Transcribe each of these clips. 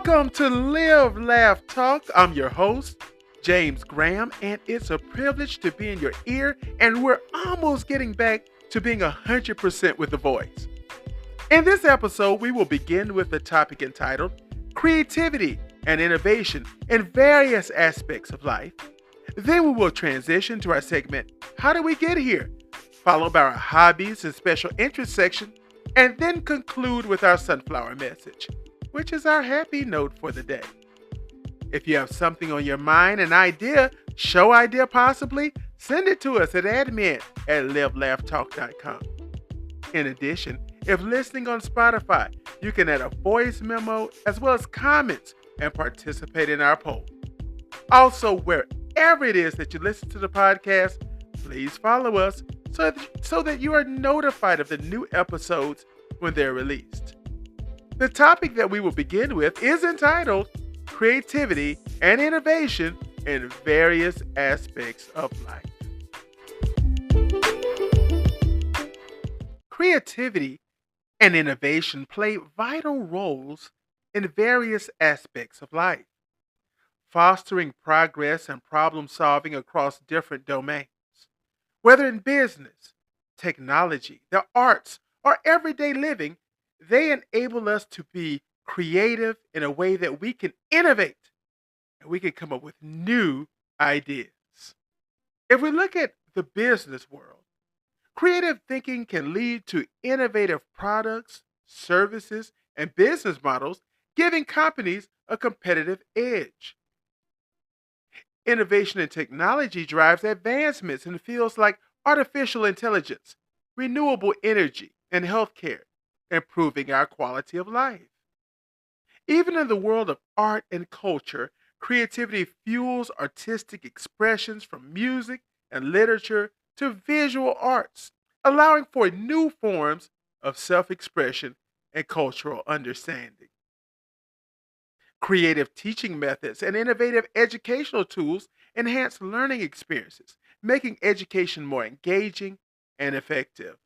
Welcome to Live, Laugh, Talk. I'm your host, James Graham, and it's a privilege to be in your ear, and we're almost getting back to being 100% with the voice. In this episode, we will begin with the topic entitled Creativity and Innovation in Various Aspects of Life. Then we will transition to our segment, How Did We Get Here?, followed by our hobbies and special interest section, and then conclude with our sunflower message, which is our happy note for the day. If you have something on your mind, an idea, show idea possibly, send it to us at admin@livelaughtalk.com. In addition, if listening on Spotify, you can add a voice memo as well as comments and participate in our poll. Also, wherever it is that you listen to the podcast, please follow us so that you are notified of the new episodes when they're released. The topic that we will begin with is entitled Creativity and Innovation in Various Aspects of Life. Creativity and innovation play vital roles in various aspects of life, fostering progress and problem solving across different domains. Whether in business, technology, the arts, or everyday living, they enable us to be creative in a way that we can innovate and we can come up with new ideas. If we look at the business world, creative thinking can lead to innovative products, services, and business models, giving companies a competitive edge. Innovation in technology drives advancements in fields like artificial intelligence, renewable energy, and healthcare, improving our quality of life. Even in the world of art and culture, creativity fuels artistic expressions from music and literature to visual arts, allowing for new forms of self-expression and cultural understanding. Creative teaching methods and innovative educational tools enhance learning experiences, making education more engaging and effective.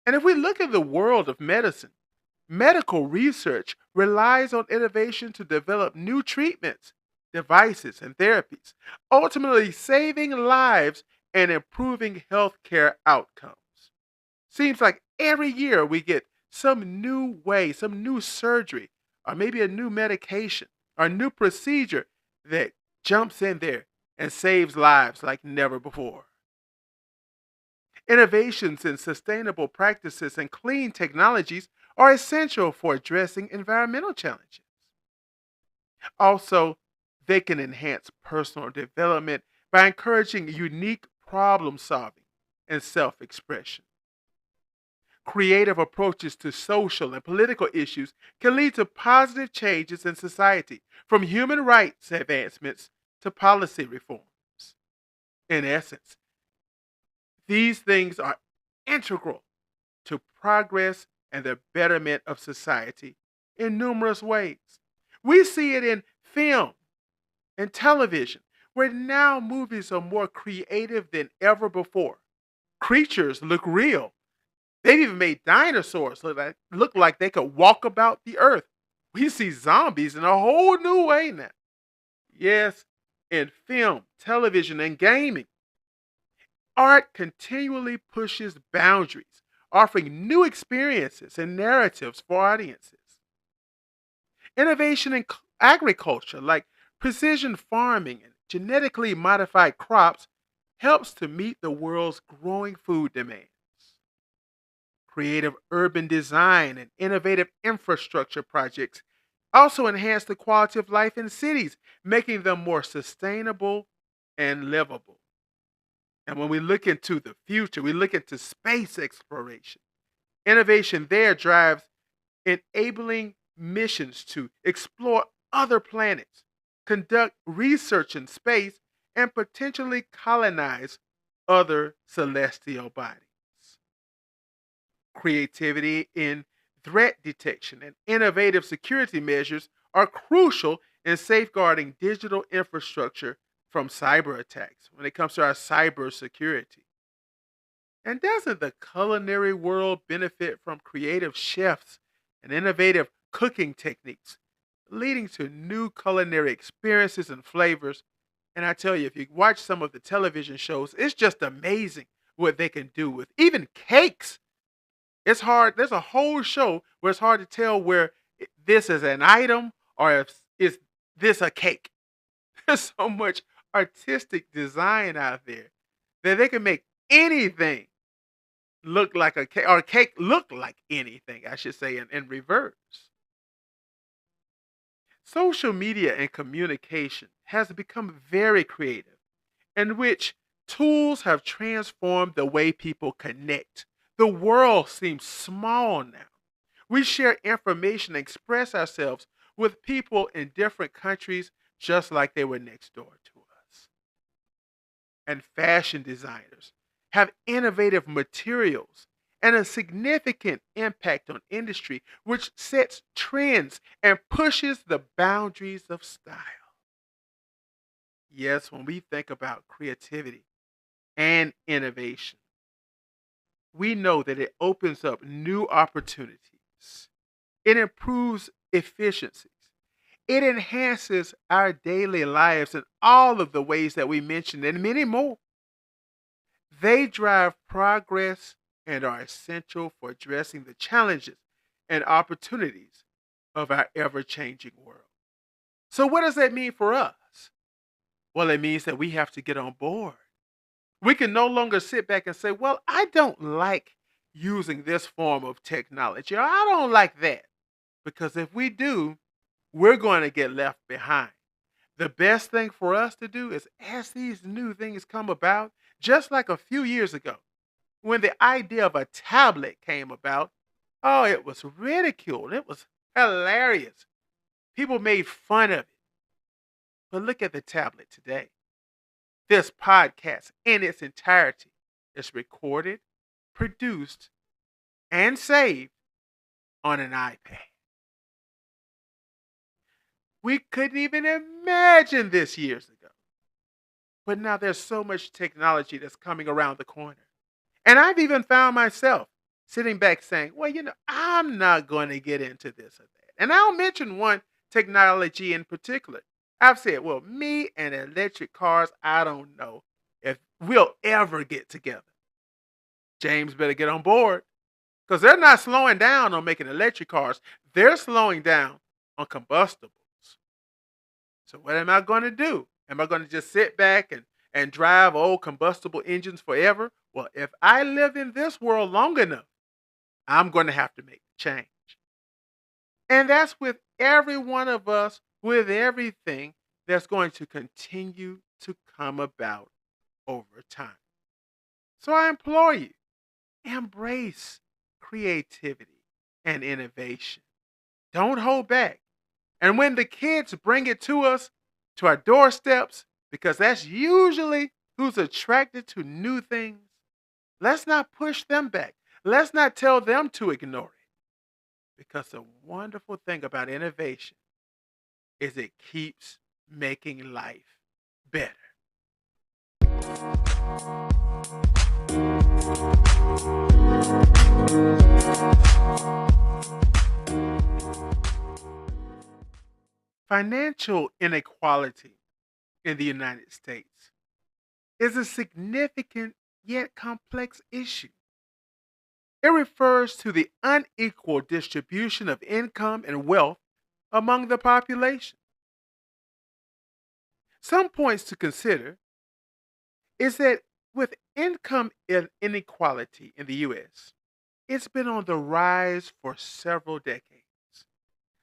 And if we look at the world of medicine, medical research relies on innovation to develop new treatments, devices, and therapies, ultimately saving lives and improving healthcare outcomes. Seems like every year we get some new way, some new surgery, or maybe a new medication, or a new procedure that jumps in there and saves lives like never before. Innovations in sustainable practices and clean technologies are essential for addressing environmental challenges. Also, they can enhance personal development by encouraging unique problem solving and self expression. Creative approaches to social and political issues can lead to positive changes in society, from human rights advancements to policy reforms. In essence, these things are integral to progress and the betterment of society in numerous ways. We see it in film and television, where now movies are more creative than ever before. Creatures look real. They've even made dinosaurs look like they could walk about the earth. We see zombies in a whole new way now. Yes, in film, television, and gaming. Art continually pushes boundaries, offering new experiences and narratives for audiences. Innovation in agriculture, like precision farming and genetically modified crops, helps to meet the world's growing food demands. Creative urban design and innovative infrastructure projects also enhance the quality of life in cities, making them more sustainable and livable. And when we look into the future, we look into space exploration. Innovation there drives enabling missions to explore other planets, conduct research in space, and potentially colonize other celestial bodies. Creativity in threat detection and innovative security measures are crucial in safeguarding digital infrastructure from cyber attacks when it comes to our cyber security. And doesn't the culinary world benefit from creative chefs and innovative cooking techniques, leading to new culinary experiences and flavors. And I tell you, if you watch some of the television shows, it's just amazing what they can do with even cakes. It's hard. There's a whole show where it's hard to tell where this is an item or if is this a cake. There's so much artistic design out there that they can make anything look like a cake or a cake look like anything, I should say, in reverse. Social media and communication has become very creative, in which tools have transformed the way people connect. The world seems small now. We share information and express ourselves with people in different countries just like they were next door to us. And fashion designers have innovative materials and a significant impact on industry, which sets trends and pushes the boundaries of style. Yes, when we think about creativity and innovation, we know that it opens up new opportunities. It improves efficiencies. It enhances our daily lives in all of the ways that we mentioned and many more. They drive progress and are essential for addressing the challenges and opportunities of our ever changing world. So, what does that mean for us? Well, it means that we have to get on board. We can no longer sit back and say, well, I don't like using this form of technology, or I don't like that. Because if we do, we're going to get left behind. The best thing for us to do is, as these new things come about, just like a few years ago, when the idea of a tablet came about, oh, it was ridiculed. It was hilarious. People made fun of it. But look at the tablet today. This podcast in its entirety is recorded, produced, and saved on an iPad. We couldn't even imagine this years ago. But now there's so much technology that's coming around the corner. And I've even found myself sitting back saying, well, I'm not going to get into this or that. And I'll mention one technology in particular. I've said, well, me and electric cars, I don't know if we'll ever get together. James better get on board because they're not slowing down on making electric cars. They're slowing down on combustibles. So what am I going to do? Am I going to just sit back and drive old combustible engines forever? Well, if I live in this world long enough, I'm going to have to make a change. And that's with every one of us, with everything that's going to continue to come about over time. So I implore you, embrace creativity and innovation. Don't hold back. And when the kids bring it to us, to our doorsteps, because that's usually who's attracted to new things, let's not push them back. Let's not tell them to ignore it. Because the wonderful thing about innovation is it keeps making life better. Financial inequality in the United States is a significant yet complex issue. It refers to the unequal distribution of income and wealth among the population. Some points to consider is that with income inequality in the U.S., it's been on the rise for several decades.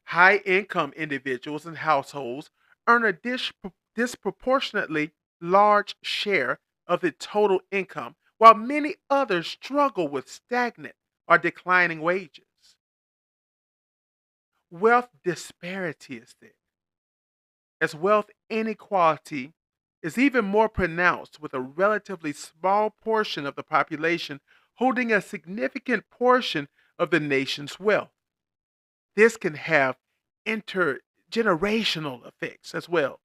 High income individuals and households earn a disproportionately large share of the total income, while many others struggle with stagnant or declining wages. Wealth disparity is there, as wealth inequality is even more pronounced with a relatively small portion of the population holding a significant portion of the nation's wealth. This can have intergenerational effects as well,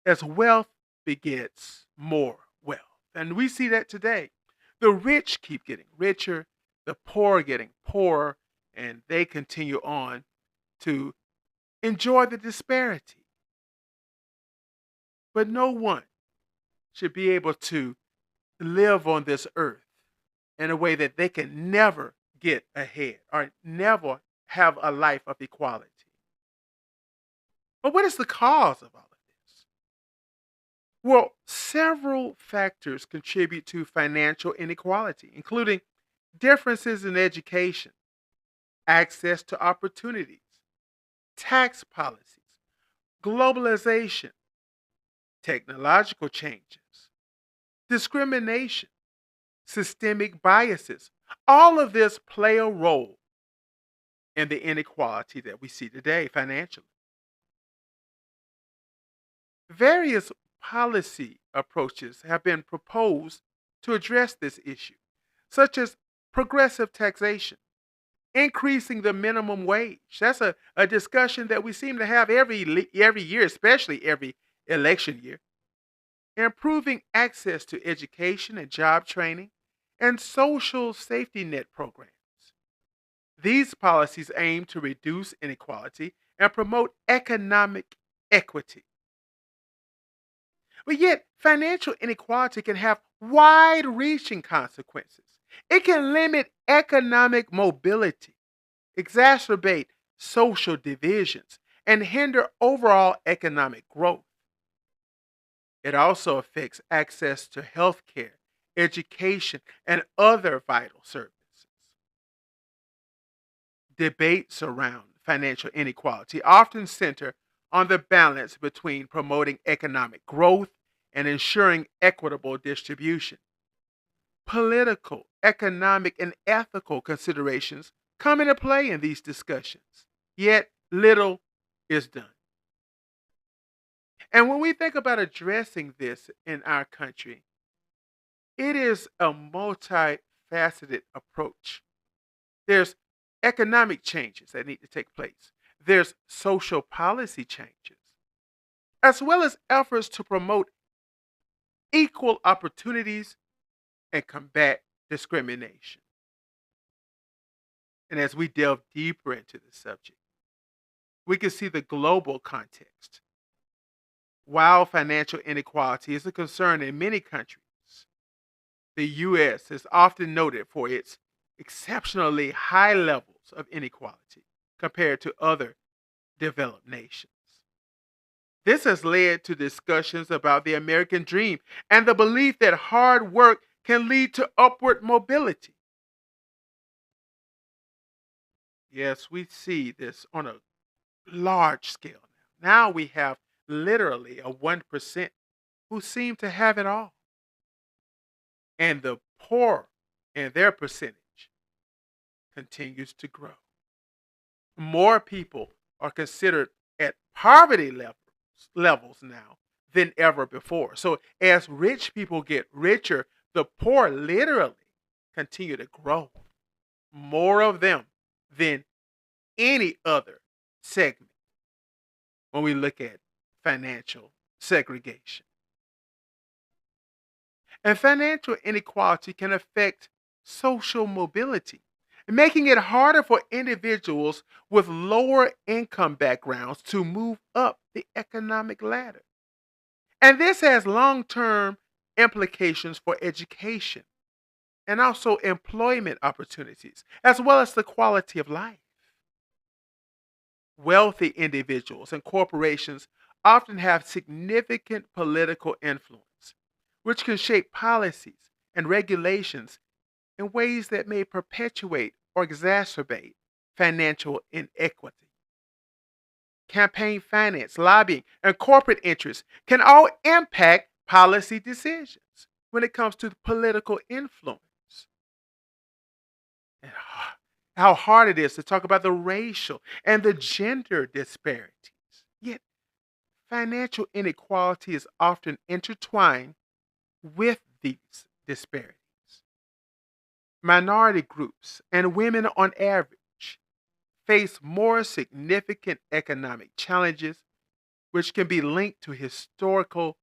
as wealth begets more wealth. And we see that today. The rich keep getting richer, the poor getting poorer, and they continue on to enjoy the disparity. But no one should be able to live on this earth in a way that they can never get ahead or never have a life of equality. But what is the cause of all of this? Well, several factors contribute to financial inequality, including differences in education, access to opportunities, tax policies, globalization, technological changes, discrimination, systemic biases. All of this play a role in the inequality that we see today financially. Various policy approaches have been proposed to address this issue, such as progressive taxation, increasing the minimum wage. That's a discussion that we seem to have every year, especially every election year. Improving access to education and job training, and social safety net programs. These policies aim to reduce inequality and promote economic equity. But yet, financial inequality can have wide reaching consequences. It can limit economic mobility, exacerbate social divisions, and hinder overall economic growth. It also affects access to health care, education, and other vital services. Debates around financial inequality often center on the balance between promoting economic growth and ensuring equitable distribution. Political, economic, and ethical considerations come into play in these discussions, yet little is done. And when we think about addressing this in our country, it is a multifaceted approach. There's economic changes that need to take place. There's social policy changes, as well as efforts to promote equal opportunities and combat discrimination. And as we delve deeper into the subject, we can see the global context. While financial inequality is a concern in many countries, the U.S. is often noted for its exceptionally high levels of inequality compared to other developed nations. This has led to discussions about the American dream and the belief that hard work can lead to upward mobility. Yes, we see this on a large scale now. Now we have literally a 1% who seem to have it all. And the poor and their percentage continues to grow. More people are considered at poverty levels now than ever before. So as rich people get richer, the poor literally continue to grow. More of them than any other segment when we look at financial segregation. And financial inequality can affect social mobility, making it harder for individuals with lower income backgrounds to move up the economic ladder. And this has long term implications for education and also employment opportunities, as well as the quality of life. Wealthy individuals and corporations often have significant political influence, which can shape policies and regulations in ways that may perpetuate or exacerbate financial inequity. Campaign finance, lobbying, and corporate interests can all impact policy decisions when it comes to political influence. And how hard it is to talk about the racial and the gender disparities. Yet, financial inequality is often intertwined with these disparities. Minority groups and women on average face more significant economic challenges, which can be linked to historical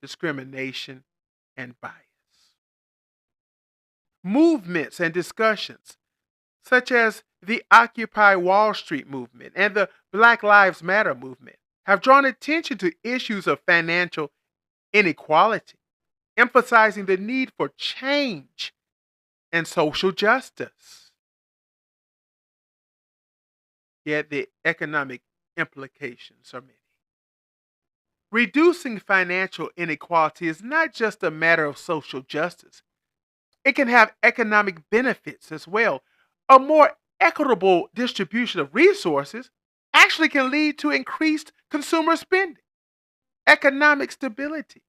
discrimination and bias. Movements and discussions, such as The Occupy Wall Street movement and the Black Lives Matter movement have drawn attention to issues of financial inequality, emphasizing the need for change and social justice. Yet the economic implications are many. Reducing financial inequality is not just a matter of social justice, it can have economic benefits as well. A more equitable distribution of resources actually can lead to increased consumer spending, economic stability,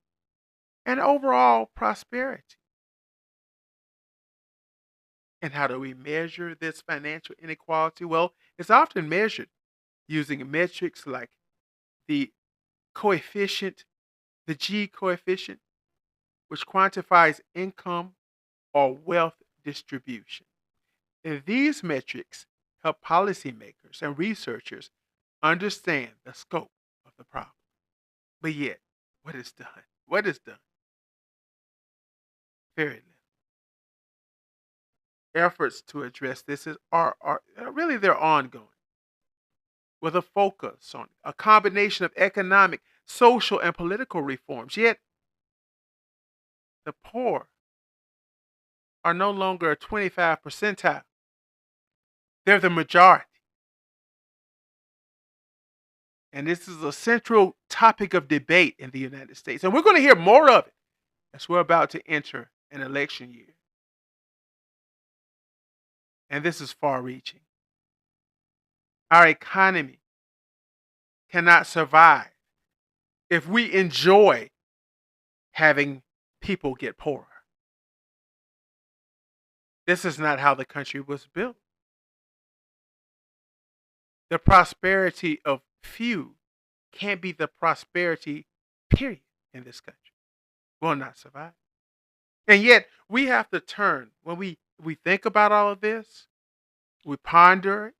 and overall prosperity. And how do we measure this financial inequality? Well, it's often measured using metrics like the coefficient, the G coefficient, which quantifies income or wealth distribution. And these metrics help policymakers and researchers understand the scope of the problem. But yet, what is done? What is done? Very little. Efforts to address this are really they're ongoing with a focus on a combination of economic, social, and political reforms. Yet, the poor are no longer a 25 percentile. They're the majority. And this is a central topic of debate in the United States. And we're going to hear more of it as we're about to enter an election year. And this is far reaching. Our economy cannot survive if we enjoy having people get poorer. This is not how the country was built. The prosperity of few can't be the prosperity, period, in this country. Will not survive. And yet, we have to turn, when we think about all of this, we ponder it,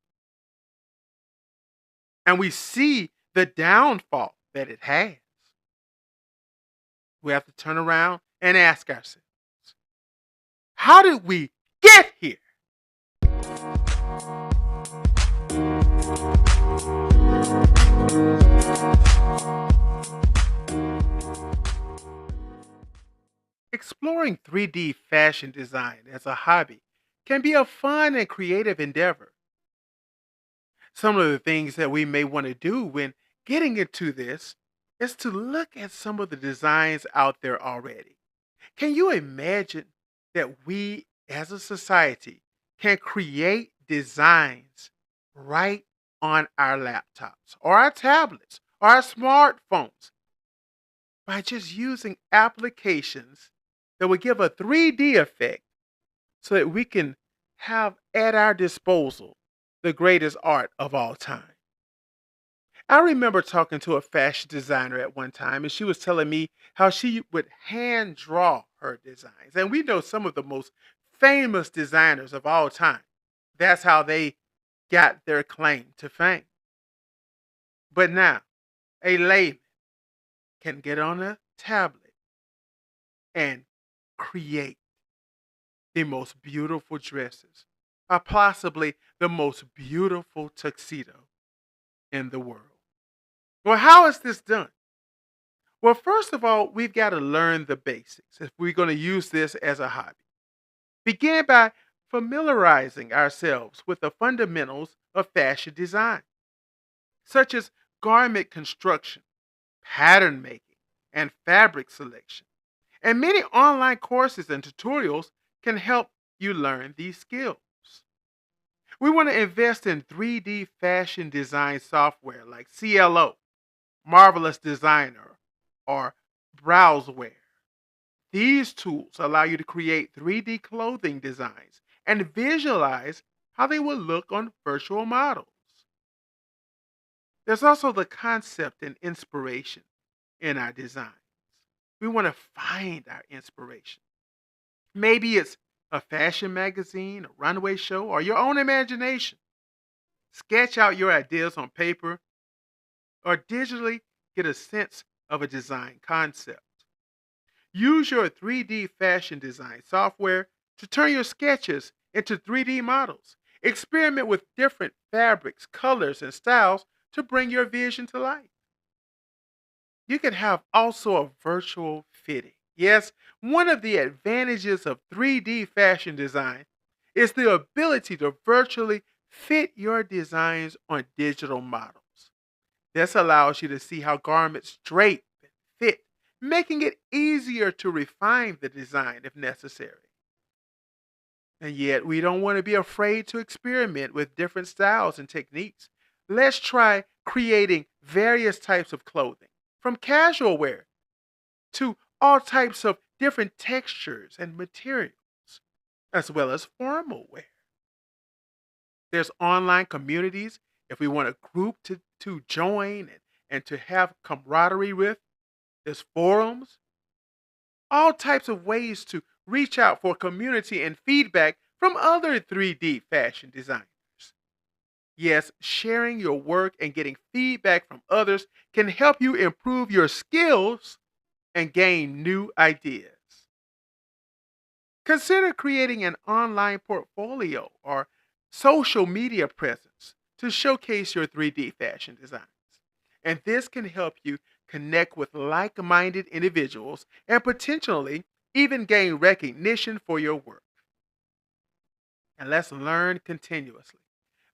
and we see the downfall that it has. We have to turn around and ask ourselves, how did we get here? Exploring 3D fashion design as a hobby can be a fun and creative endeavor. Some of the things that we may want to do when getting into this is to look at some of the designs out there already. Can you imagine that we as a society can create designs right on our laptops or our tablets or our smartphones by just using applications that would give a 3D effect so that we can have at our disposal the greatest art of all time? I remember talking to a fashion designer at one time, and she was telling me how she would hand draw her designs. And we know some of the most famous designers of all time. That's how they got their claim to fame. But now, a layman can get on a tablet and create the most beautiful dresses, or possibly the most beautiful tuxedo in the world. Well, how is this done? Well, first of all, we've got to learn the basics if we're going to use this as a hobby. Begin by familiarizing ourselves with the fundamentals of fashion design, such as garment construction, pattern making, and fabric selection. And many online courses and tutorials can help you learn these skills. We want to invest in 3D fashion design software like CLO, Marvelous Designer, or Browseware. These tools allow you to create 3D clothing designs and visualize how they will look on virtual models. There's also the concept and inspiration in our designs. We want to find our inspiration. Maybe it's a fashion magazine, a runway show, or your own imagination. Sketch out your ideas on paper or digitally get a sense of a design concept. Use your 3D fashion design software to turn your sketches into 3D models. Experiment with different fabrics, colors, and styles to bring your vision to life. You can have also a virtual fitting. Yes, one of the advantages of 3D fashion design is the ability to virtually fit your designs on digital models. This allows you to see how garments drape and fit, making it easier to refine the design if necessary. And yet, we don't want to be afraid to experiment with different styles and techniques. Let's try creating various types of clothing, from casual wear to all types of different textures and materials, as well as formal wear. There's online communities if we want a group to join and to have camaraderie with. There's forums, all types of ways to reach out for community and feedback from other 3D fashion designers. Yes, sharing your work and getting feedback from others can help you improve your skills and gain new ideas. Consider creating an online portfolio or social media presence to showcase your 3D fashion designs. And this can help you connect with like minded individuals and potentially even gain recognition for your work. And let's learn continuously.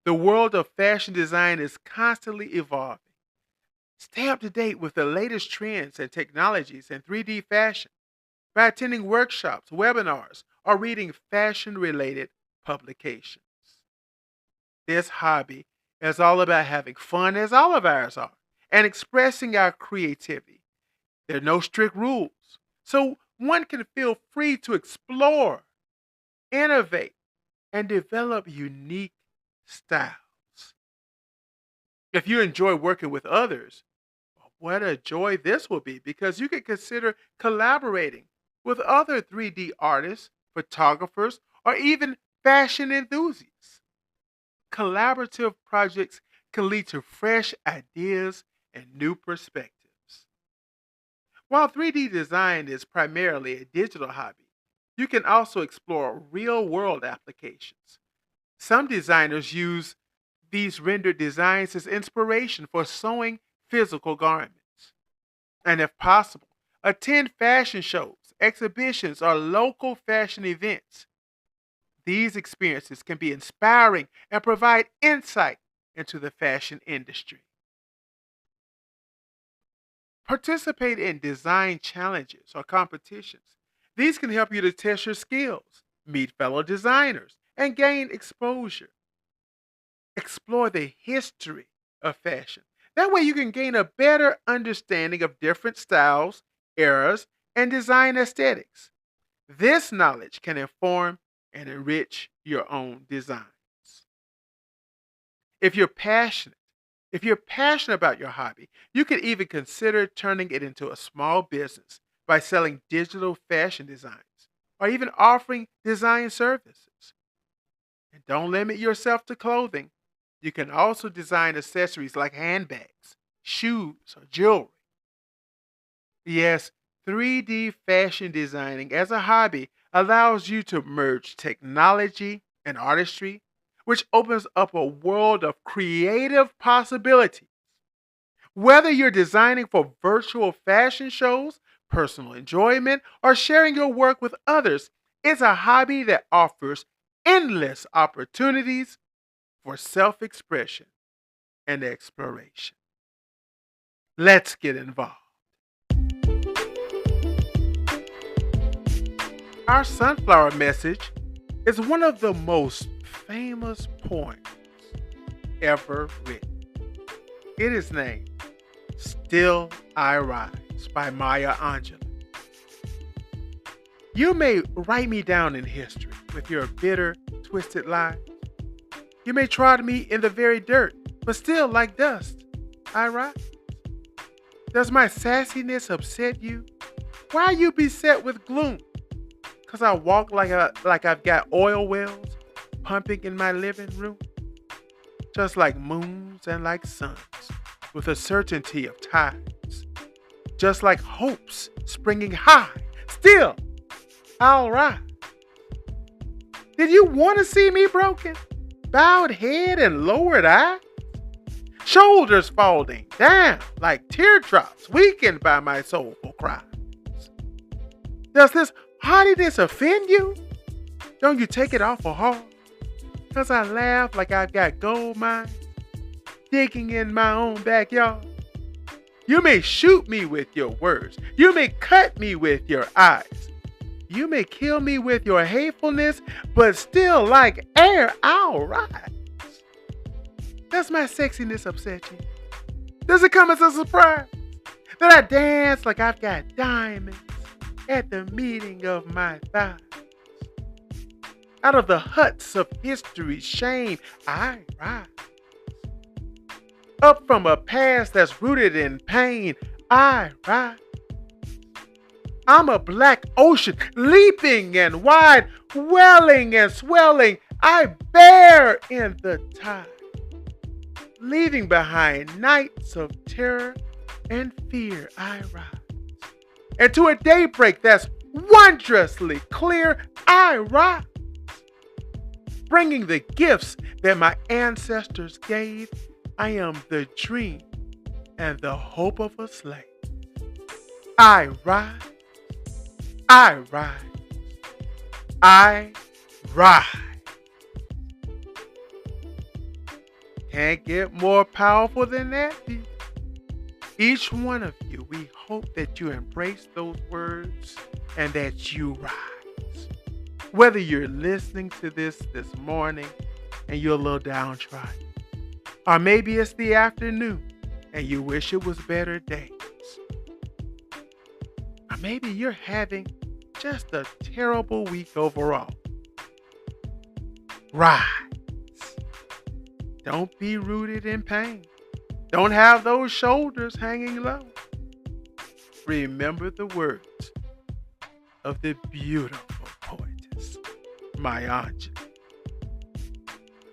The world of fashion design is constantly evolving. Stay up to date with the latest trends and technologies in 3D fashion by attending workshops, webinars, or reading fashion related publications. This hobby is all about having fun, as all of ours are, and expressing our creativity. There are no strict rules, so one can feel free to explore, innovate, and develop unique styles. If you enjoy working with others, what a joy this will be because you can consider collaborating with other 3D artists, photographers, or even fashion enthusiasts. Collaborative projects can lead to fresh ideas and new perspectives. While 3D design is primarily a digital hobby, you can also explore real world applications. Some designers use these rendered designs as inspiration for sewing physical garments. And if possible, attend fashion shows, exhibitions, or local fashion events. These experiences can be inspiring and provide insight into the fashion industry. Participate in design challenges or competitions. These can help you to test your skills, meet fellow designers, and gain exposure. Explore the history of fashion. That way, you can gain a better understanding of different styles, eras, and design aesthetics. This knowledge can inform and enrich your own designs. If you're passionate, if you're passionate about your hobby, you could even consider turning it into a small business by selling digital fashion designs or even offering design services. And don't limit yourself to clothing. You can also design accessories like handbags, shoes, or jewelry. Yes, 3D fashion designing as a hobby allows you to merge technology and artistry, which opens up a world of creative possibilities. Whether you're designing for virtual fashion shows, personal enjoyment, or sharing your work with others, it's a hobby that offers endless opportunities for self expression and exploration. Let's get involved. Our sunflower message is one of the most famous poems ever written. It is named Still I Rise by Maya Angelou. You may write me down in history with your bitter, twisted lies. You may trod me in the very dirt, but still like dust, I rise. Does my sassiness upset you? Why are you beset with gloom? 'Cause I walk like I've got oil wells pumping in my living room? Just like moons and like suns, with a certainty of tides. Just like hopes springing high, still I'll rise. Did you want to see me broken? bowed head and lowered eye, shoulders falling down like teardrops weakened by my soulful cries. Does this haughtiness offend you? Don't you take it awful hard? 'Cause I laugh like I've got gold mines digging in my own backyard. You may shoot me with your words. You may cut me with your eyes. You may kill me with your hatefulness, but still like air I'll rise. Does my sexiness upset you? Does it come as a surprise that I dance like I've got diamonds at the meeting of my thighs? Out of the huts of history's shame, I rise. Up from a past that's rooted in pain, I rise. I'm a black ocean, leaping and wide, welling and swelling. I bear in the tide, leaving behind nights of terror and fear. I rise. And to a daybreak that's wondrously clear, I rise. Bringing the gifts that my ancestors gave, I am the dream and the hope of a slave. I rise. I rise. I rise. Can't get more powerful than that. Each one of you, we hope that you embrace those words and that you rise. Whether you're listening to this morning and you're a little downtrodden, or maybe it's the afternoon and you wish it was better days, or maybe you're having just a terrible week overall. Rise. Don't be rooted in pain. Don't have those shoulders hanging low. Remember the words of the beautiful poetess, Maya Angelou.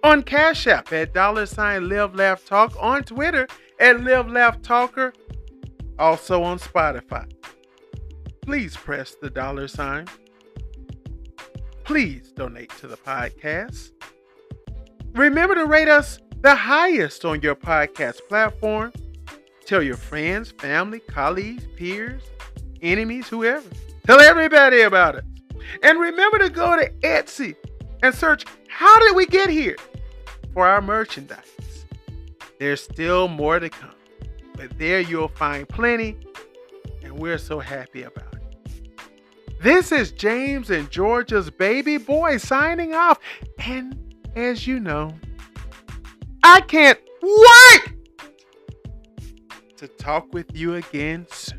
On Cash App at $Live Laugh Talk, on Twitter at Live Laugh Talker, also on Spotify. Please press the $. Please donate to the podcast. Remember to rate us the highest on your podcast platform. Tell your friends, family, colleagues, peers, enemies, whoever. Tell everybody about it. And remember to go to Etsy and search "How Did We Get Here?" for our merchandise. There's still more to come, but there you'll find plenty, and we're so happy about it. This is James and Georgia's baby boy signing off, and as you know, I can't wait to talk with you again soon.